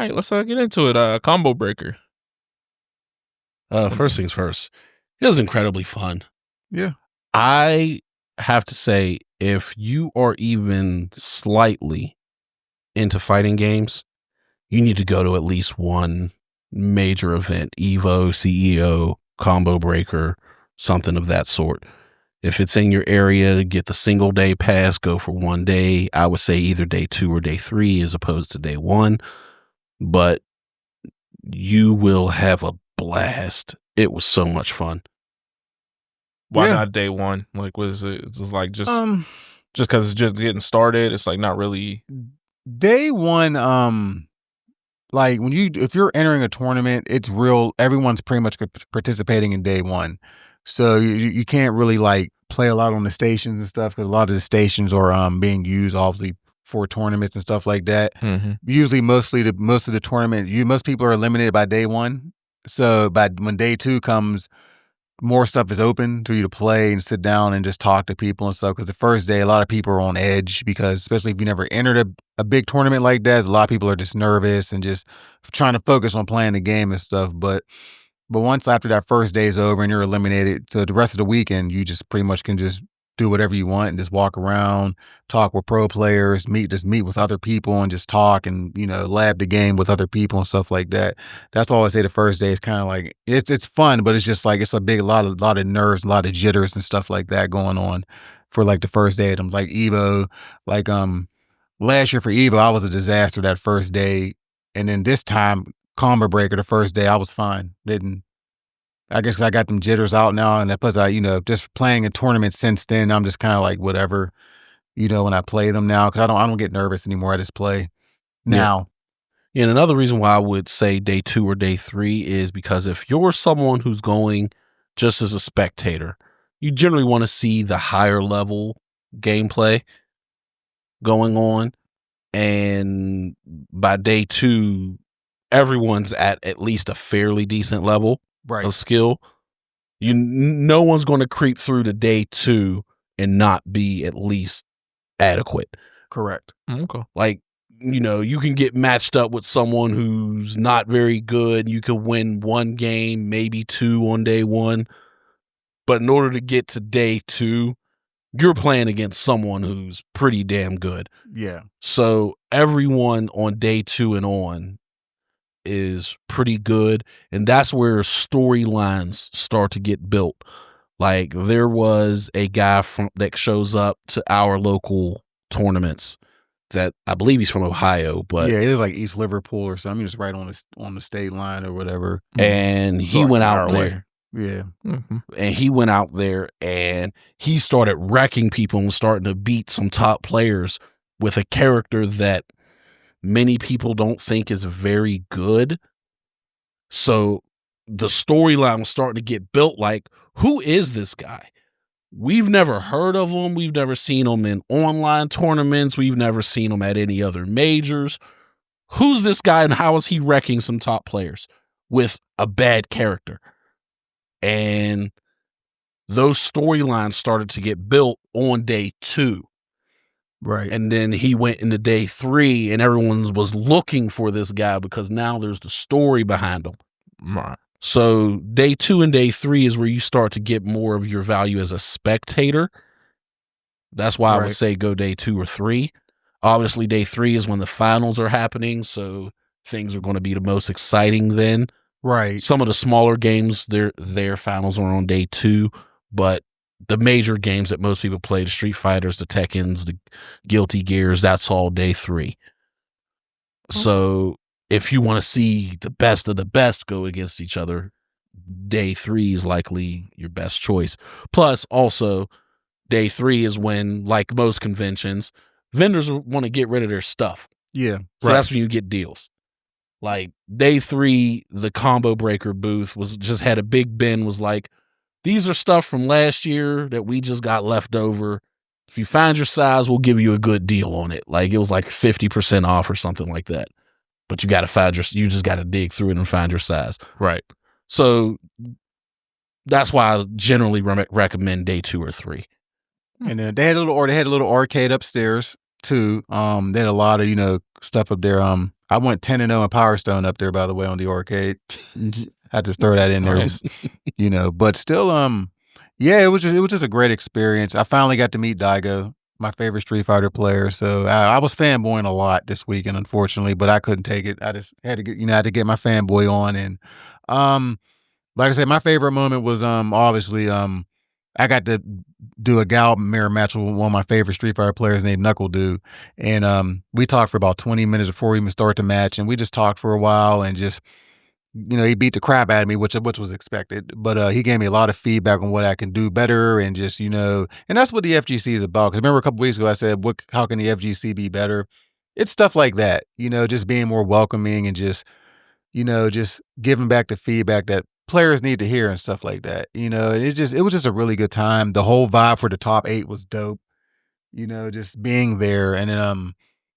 All right, let's get into it. Combo breaker. First things first, it was incredibly fun. Yeah. I have to say, if you are even slightly into fighting games, you need to go to at least one major event, Evo, CEO, Combo Breaker, something of that sort. If it's in your area, get the single day pass, go for 1 day. I would say either day 2 or day 3 as opposed to day 1, but you will have a blast. It was so much fun. Why Yeah. not day 1? Like, was it? It's like just because it's just getting started. It's like not really. Day 1, like if you're entering a tournament, it's real. Everyone's pretty much participating in day 1, so you can't really like play a lot on the stations and stuff because a lot of the stations are being used obviously for tournaments and stuff like that. Mm-hmm. Usually, most of the tournament, most people are eliminated by day 1. So when day 2 comes, more stuff is open to you to play and sit down and just talk to people and stuff. Because the first day, a lot of people are on edge because, especially if you never entered a big tournament like that, a lot of people are just nervous and just trying to focus on playing the game and stuff. But once after that first day is over and you're eliminated, so the rest of the weekend, you just pretty much can just do whatever you want and just walk around, talk with pro players, meet with other people and just talk and, lab the game with other people and stuff like that. That's all I say the first day is kind of like, it's fun, but it's just like, it's a lot of nerves, a lot of jitters and stuff like that going on for like the first day of them. Like Evo, like, last year for Evo, I was a disaster that first day. And then this time, Combo Breaker, the first day, I was fine. I guess 'cause I got them jitters out now, and plus just playing a tournament since then, I'm just kind of like whatever, when I play them now, because I don't get nervous anymore. I just play now. Yeah, and another reason why I would say day 2 or day 3 is because if you're someone who's going just as a spectator, you generally want to see the higher level gameplay going on, and by day 2, everyone's at least a fairly decent level of skill. No one's going to creep through to day 2 and not be at least adequate. Correct. Okay. Like, you can get matched up with someone who's not very good. You can win 1 game, maybe 2 on day 1. But in order to get to day 2, you're playing against someone who's pretty damn good. Yeah. So everyone on day 2 and on is pretty good, and that's where storylines start to get built. Like, there was a guy that shows up to our local tournaments that I believe he's from Ohio, but yeah, it is like East Liverpool or something, just right on the state line or whatever. And he went out there. Yeah. Mm-hmm. And he went out there and he started wrecking people and starting to beat some top players with a character that many people don't think is very good. So the storyline was starting to get built like, who is this guy? We've never heard of him. We've never seen him in online tournaments. We've never seen him at any other majors. Who's this guy and how is he wrecking some top players with a bad character? And those storylines started to get built on day 2. Right. And then he went into day 3 and everyone was looking for this guy because now there's the story behind him. Right. So day 2 and day 3 is where you start to get more of your value as a spectator. That's why I would say go day 2 or 3. Obviously, day 3 is when the finals are happening, so things are going to be the most exciting then. Right. Some of the smaller games, their finals are on day 2, but the major games that most people play, the Street Fighters, the Tekkens, the Guilty Gears, that's all day 3. So if you want to see the best of the best go against each other, day 3 is likely your best choice. Plus, also, day 3 is when, like most conventions, vendors want to get rid of their stuff. Yeah. So that's when you get deals. Like day 3, the Combo Breaker booth had a big bin, was like, these are stuff from last year that we just got left over. If you find your size, we'll give you a good deal on it. Like, it was like 50% off or something like that. But you just got to dig through it and find your size. Right. So that's why I generally recommend day 2 or 3. And then they had a little arcade upstairs too. They had a lot of, stuff up there. I went 10-0 in Power Stone up there, by the way, on the arcade. Had to throw that in there, Nice. but still, yeah, it was just a great experience. I finally got to meet Daigo, my favorite Street Fighter player. So I was fanboying a lot this weekend, unfortunately, but I couldn't take it. I just had to get, I had to get my fanboy on. And, like I said, my favorite moment was, obviously, I got to do a gal mirror match with one of my favorite Street Fighter players named Knuckle Dude. And, we talked for about 20 minutes before we even start the match. And we just talked for a while and just, he beat the crap out of me, which was expected. But he gave me a lot of feedback on what I can do better, and just and that's what the FGC is about. Because remember a couple weeks ago I said, how can the FGC be better? It's stuff like that, just being more welcoming and just giving back the feedback that players need to hear and stuff like that. It was just a really good time. The whole vibe for the top 8 was dope. Just being there, and then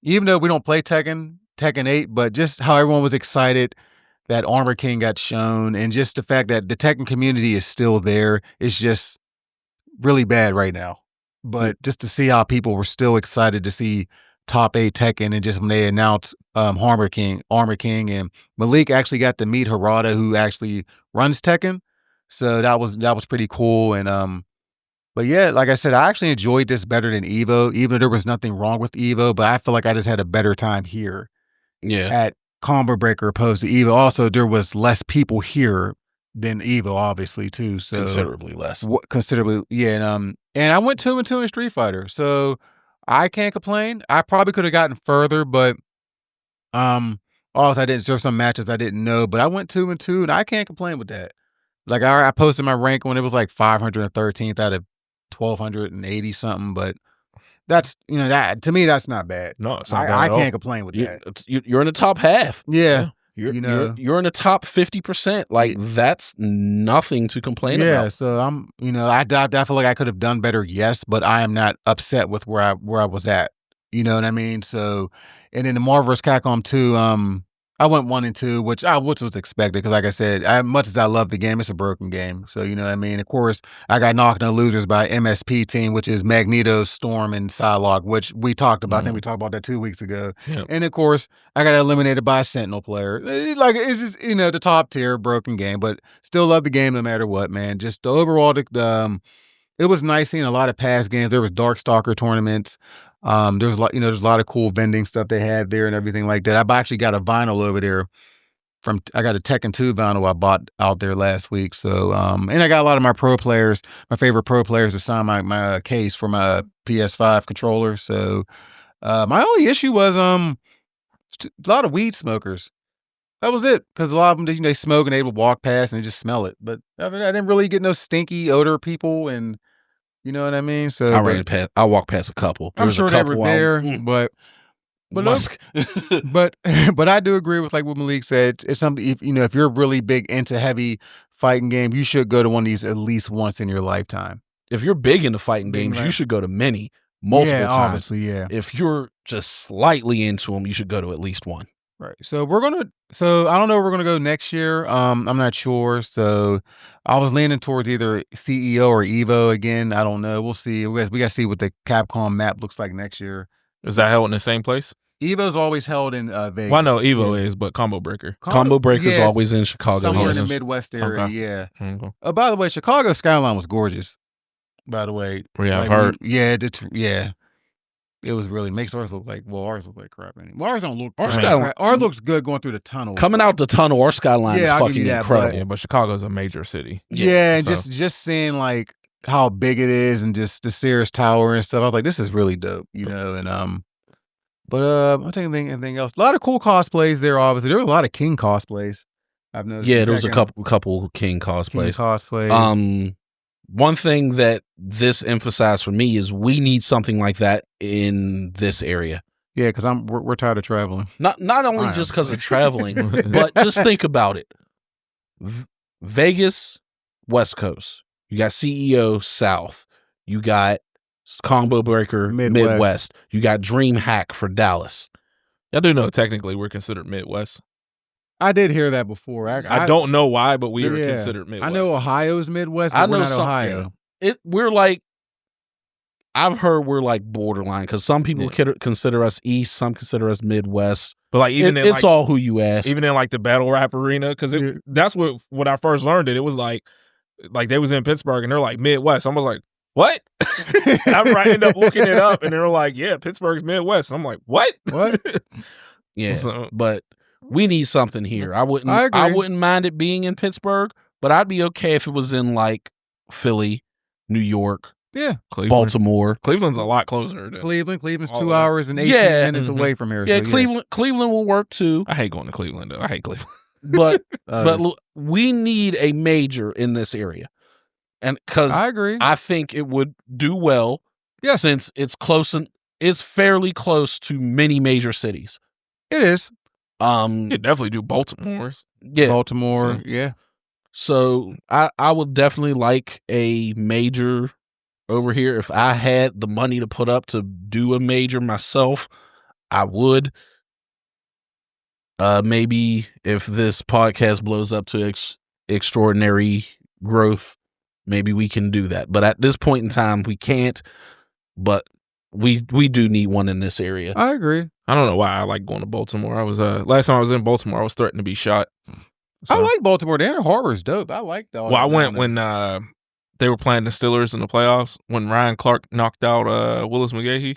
even though we don't play Tekken 8, but just how everyone was excited that Armor King got shown, and just the fact that the Tekken community is still there is just really bad right now. But just to see how people were still excited to see top 8 Tekken, and just when they announced Armor King, and Malik actually got to meet Harada, who actually runs Tekken. So that was pretty cool. And but yeah, like I said, I actually enjoyed this better than Evo, even though there was nothing wrong with Evo, but I feel like I just had a better time here. Yeah. At Combo Breaker opposed to Evo. Also, there was less people here than Evo, obviously, too. So considerably less. Considerably, yeah. And I went 2-2 in Street Fighter, so I can't complain. I probably could have gotten further, but also there were some matches I didn't know, but I went 2-2, and I can't complain with that. Like I posted my rank when it was like 513th out of 1,280 something, but that's that to me that's not bad. No, it's not bad I at all. can't complain with that. You're in the top half. Yeah. You're in the top 50%. Like that's nothing to complain about. Yeah, so I'm I feel like I could have done better, yes, but I am not upset with where I was at. You know what I mean? So, and in the Marvel vs. Capcom 2, I went 1-2, which was expected, because like I said, as much as I love the game, it's a broken game. So you know what I mean? Of course, I got knocked in the losers by MSP team, which is Magneto, Storm, and Psylocke, which we talked about. I think we talked about that 2 weeks ago. Yeah. And of course, I got eliminated by a Sentinel player. Like, it's just the top tier broken game, but still love the game no matter what, man. Just the overall, it was nice seeing a lot of past games. There was Darkstalker tournaments. There's a lot of cool vending stuff they had there and everything like that. I actually got a vinyl over there I got a Tekken 2 vinyl I bought out there last week. So, and I got a lot of my favorite pro players to sign my case for my PS5 controller. So, my only issue was, a lot of weed smokers. That was it. Cause a lot of them, they smoke and they would walk past and they just smell it. But I didn't really get no stinky odor people, and you know what I mean? So I walked past a couple. I'm sure they were there, but Musk. but I do agree with like what Malik said. It's something, if you're really big into heavy fighting game, you should go to one of these at least once in your lifetime. If you're big into fighting games, you should go to multiple times. Obviously, yeah. If you're just slightly into them, you should go to at least one. Right. So I don't know where we're gonna go next year. I'm not sure. So I was leaning towards either CEO or Evo again. I don't know. We'll see. We got to see what the Capcom map looks like next year. Is that held in the same place? Evo's always held in Vegas. Well, I know Evo is, but Combo Breaker. Combo Breaker's always in Chicago. Somewhere in the Midwest area, Okay. yeah. Okay. By the way, Chicago skyline was gorgeous. By the way. Yeah, I've heard. Yeah. It was really makes ours look like ours look like crap. Well, ours don't look. Ours looks good going through the tunnel. Coming out the tunnel, our skyline is I'll give fucking you that, incredible. But Chicago's a major city. Yeah, and just seeing like how big it is, and just the Sears Tower and stuff. I was like, this is really dope, And but I'm thinking anything else. A lot of cool cosplays there. Obviously, there were a lot of King cosplays. I've noticed. Yeah, there was a couple King cosplays. Cosplays. One thing that this emphasized for me is we need something like that in this area. Yeah, because we're tired of traveling. Not only just because of traveling, but just think about it. Vegas, West Coast. You got CEO South. You got Combo Breaker Midwest. You got Dream Hack for Dallas. I do know technically we're considered Midwest. I did hear that before. I don't know why, but we are considered Midwest. I know Ohio's Midwest, but we're not Ohio. We're like I've heard we're like borderline because some people consider us East, some consider us Midwest. But like even it's all who you ask. Even in like the battle rap arena, because that's what I first learned it. It was like they was in Pittsburgh and they're like Midwest. I was like, what? I end up looking it up and they're like, yeah, Pittsburgh's Midwest. I'm like, what? Yeah, but we need something here. I wouldn't mind it being in Pittsburgh, but I'd be okay if it was in like Philly, New York. Yeah, Cleveland. Baltimore. Cleveland's a lot closer. Cleveland's 2 hours and 18 minutes away from here. Yeah, so Cleveland will work too. I hate going to Cleveland though. I hate Cleveland. But we need a major in this area, and because I agree, I think it would do well. Yeah, since it's close and it's fairly close to many major cities. It is. You definitely do Baltimore's. Yeah, Baltimore. So, yeah. So I would definitely like a major over here. If I had the money to put up to do a major myself, I would. Maybe if this podcast blows up to extraordinary growth, maybe we can do that. But at this point in time, we can't. But we do need one in this area. I agree. I don't know why I like going to Baltimore. I was last time I was in Baltimore, I was threatened to be shot. So. I like Baltimore. The Inner Harbor's dope. I like that. Well, I went when they were playing the Steelers in the playoffs when Ryan Clark knocked out Willis McGahee.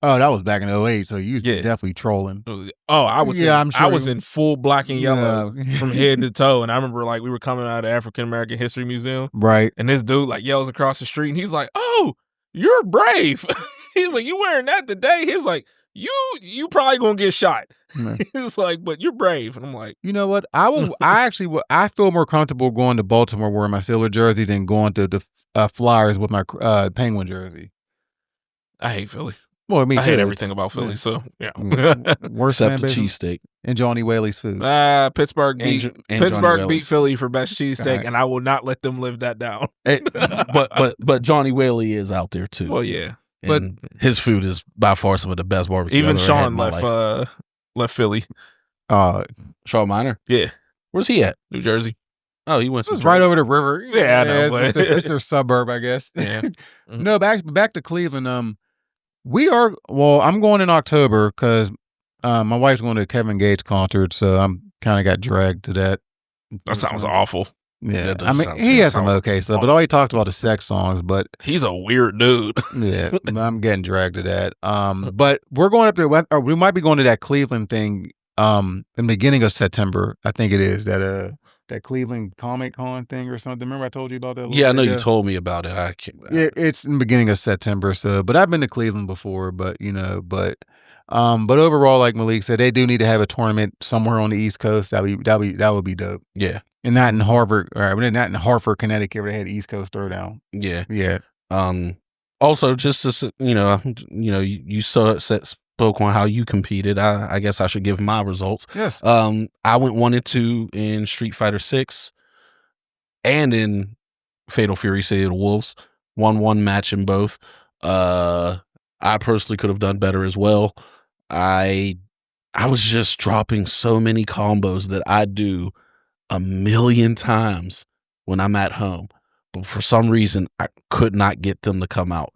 Oh, that was back in 2008, so you was definitely trolling. Oh, I was I'm sure I was in full black and yellow from head to toe. And I remember like we were coming out of the African American History Museum. Right. And this dude like yells across the street and he's like, "Oh, you're brave." He's like, "You wearing that today?" He's like, You probably gonna get shot. He's like, "But you're brave." And I'm like, you know what? I feel more comfortable going to Baltimore wearing my Steelers jersey than going to the Flyers with my Penguin jersey. I hate Philly. Well, I hate everything about Philly. So yeah, worst except the cheesesteak and Johnny Whaley's food. Pittsburgh beat Philly for best cheesesteak, and I will not let them live that down. but Johnny Whaley is out there too. Well, yeah. But his food is by far some of the best barbecue. Even I've ever Sean had in my life. left Philly. Sean Miner? Yeah. Where's he at? New Jersey. Oh, he went. It's right over the river. Yeah, I know. It's their suburb, I guess. Yeah. Mm-hmm. No, back to Cleveland. I'm going in October because my wife's going to a Kevin Gates concert, so I'm kind of got dragged to that. That sounds awful. Yeah, I mean, he has some okay stuff, but all he talked about is sex songs. But he's a weird dude. Yeah, I'm getting dragged to that. But we're going up there. Or we might be going to that Cleveland thing. In the beginning of September, I think it is that Cleveland Comic Con thing or something. Remember I told you about that? Yeah, I know you told me about it. It's in the beginning of September. So, but I've been to Cleveland before. But but overall, like Malik said, they do need to have a tournament somewhere on the East Coast. That would be dope. Yeah. And not in Harvard, or not in Hartford, Connecticut, where they had East Coast Throwdown. Yeah, yeah. Also, just to you spoke on how you competed. I guess I should give my results. Yes. I went 1-2 in Street Fighter 6, and in Fatal Fury City of the Wolves. 1-1 match in both. I personally could have done better as well. I was just dropping so many combos that I do 1,000,000 times when I'm at home, but for some reason I could not get them to come out.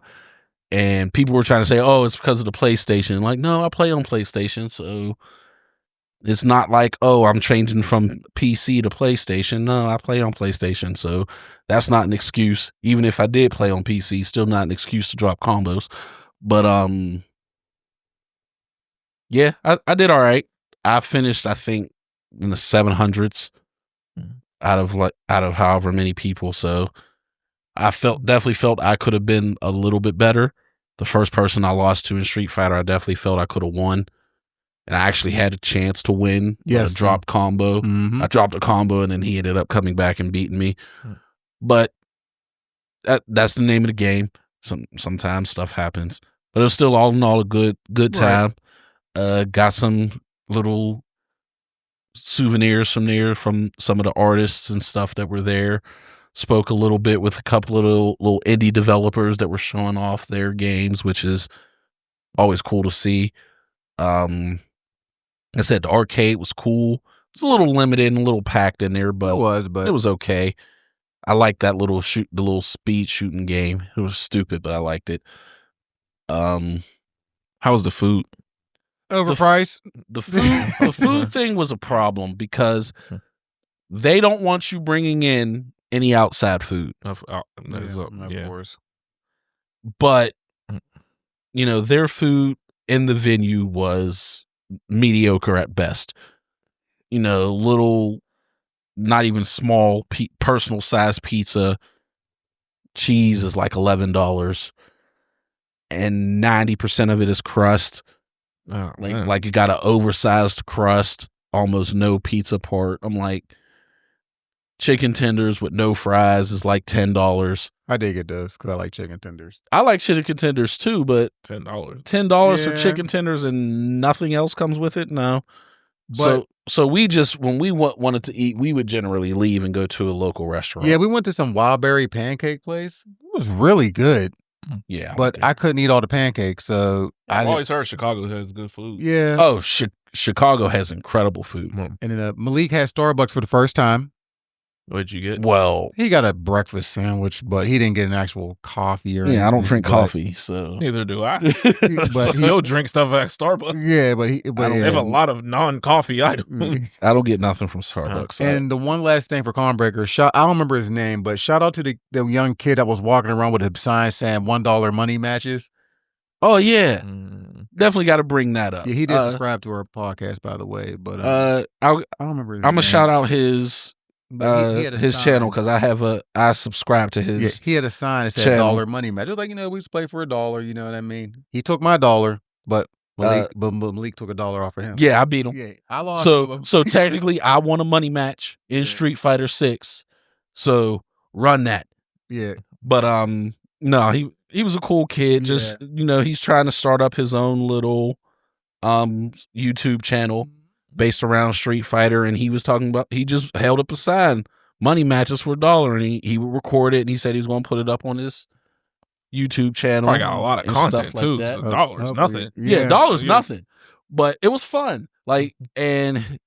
And people were trying to say, "Oh, it's because of the PlayStation." Like, no, I play on PlayStation, so it's not like, "Oh, I'm changing from PC to PlayStation." No, I play on PlayStation, so that's not an excuse. Even if I did play on PC, still not an excuse to drop combos. But yeah, I did all right. I finished, I think, in the 700s. Out of however many people, so I definitely felt I could have been a little bit better. The first person I lost to in Street Fighter, I definitely felt I could have won, and I actually had a chance to win. Yes, a drop combo. Mm-hmm. I dropped a combo, and then he ended up coming back and beating me. But that's the name of the game. Sometimes stuff happens, but it was still all in all a good time. Right. Got some little souvenirs from there from some of the artists and stuff that were there. Spoke a little bit with a couple of little indie developers that were showing off their games, which is always cool to see. I said the arcade was cool. It's a little limited and a little packed in there, but it was okay. I liked that the little speed shooting game. It was stupid, but I liked it. How was the food? Overpriced. The food thing was a problem because they don't want you bringing in any outside food. Of course. But their food in the venue was mediocre at best. Little, not even small personal size pizza. Cheese is like $11, and 90% of it is crust. Oh, like it got an oversized crust, almost no pizza part. I'm like, chicken tenders with no fries is like $10. I did get those because I like chicken tenders. I like chicken tenders too, but $10 for chicken tenders and nothing else comes with it. No. But, so we just, when we wanted to eat, we would generally leave and go to a local restaurant. Yeah, we went to some Wildberry pancake place. It was really good. Yeah, but I couldn't eat all the pancakes, so I've always heard Chicago has good food. Yeah. Oh, Chicago has incredible food. And then Malik had Starbucks for the first time. What'd you get? Well, he got a breakfast sandwich, but he didn't get an actual coffee or anything. I don't drink coffee, so neither do I. But still drink stuff at Starbucks. Yeah, but I have a lot of non-coffee items. I don't get nothing from Starbucks. And the one last thing for Cornbreaker, I don't remember his name, but shout out to the young kid that was walking around with a sign saying $1 money matches. Oh yeah, definitely got to bring that up. Yeah, he did subscribe to our podcast, by the way. But I don't remember. I'm gonna shout out his. His channel, because I subscribe to his. Yeah, he had a sign that said $1 money match. It was like, we just play for $1. You know what I mean? He took my $1, but Malik took $1 off of him. Yeah, I beat him. Yeah, I lost. So technically, I won a money match in Street Fighter 6. So run that. Yeah, but no, he was a cool kid. Just he's trying to start up his own little YouTube channel based around Street Fighter, and he was talking about, he just held up a sign, money matches for $1, and he would record it, and he said he was going to put it up on his YouTube channel. I got a lot of content too. Like so $1's nothing. Yeah, $1's nothing. But it was fun. And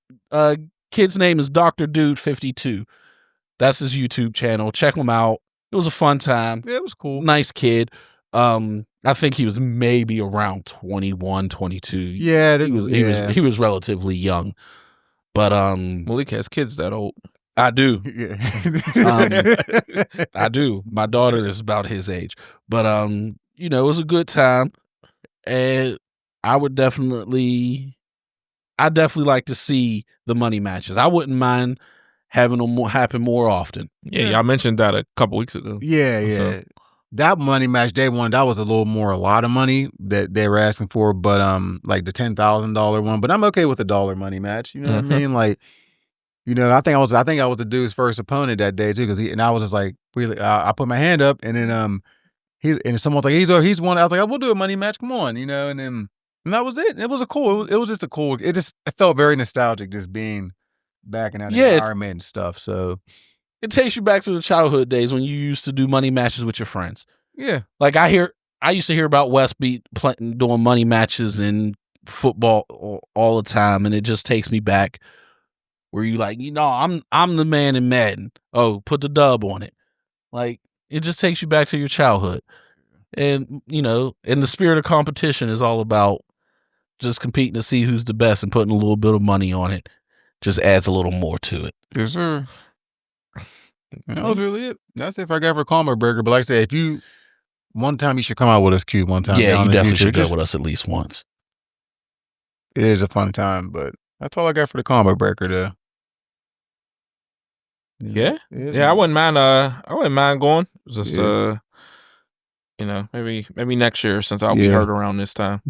kid's name is Dr. Dude 52. That's his YouTube channel. Check him out. It was a fun time. Yeah, it was cool. Nice kid. I think he was maybe around 21, 22. Yeah, he was relatively young. But Malik has kids that old. I do. Yeah. I do. My daughter is about his age. But it was a good time. And I definitely like to see the money matches. I wouldn't mind having them happen more often. Yeah, y'all mentioned that a couple weeks ago. Yeah. So. That money match day one, that was a lot of money that they were asking for, but like the $10,000 one. But I'm okay with $1 money match. You know what I mean? Like, I think I was the dude's first opponent that day too, because I was just like, really, I put my hand up, and then someone's like, he's one. I was like, we'll do a money match. Come on, and that was it. It was just a cool. It felt very nostalgic, just being back in that environment and stuff. So. It takes you back to the childhood days when you used to do money matches with your friends. Yeah. Like I used to hear about Westbeat doing money matches in football all the time, and it just takes me back where you like, I'm the man in Madden. Oh, put the dub on it. Like, it just takes you back to your childhood. And, and the spirit of competition is all about just competing to see who's the best, and putting a little bit of money on it just adds a little more to it. Yes, sir. That was really it. That's it for I got for Combo Burger. But like I said, one time you should come out with us, Q, one time. Yeah, you definitely should go with us at least once. It is a fun time, but that's all I got for the Combo Breaker, though. Yeah, I wouldn't mind going. Just maybe next year, since I'll be hurt around this time.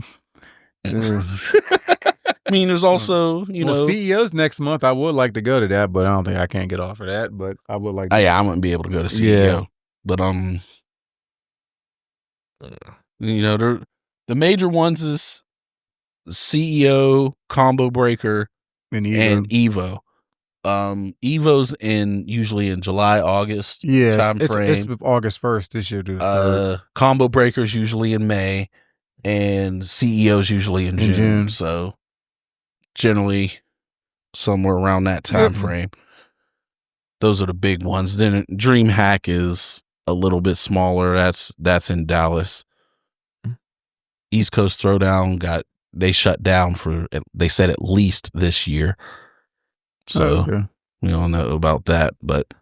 I mean, there's also, CEO's next month. I would like to go to that, but I don't think I can get off of that. But I would like to. Yeah, I wouldn't be able to go to CEO. Yeah. But the major ones is CEO, Combo Breaker, and Evo. Evo's usually in July, August time frame. It's August 1st this year. Combo Breaker's usually in May, and CEO's usually in June. So generally somewhere around that time frame. Those are the big ones. Then DreamHack is a little bit smaller. That's in Dallas. East Coast Throwdown they shut down for, they said, at least this year. So we don't know about that, but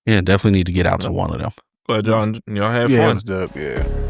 yeah, definitely need to get out to one of them. But John, y'all have fun. Yeah, it was dope. Yeah.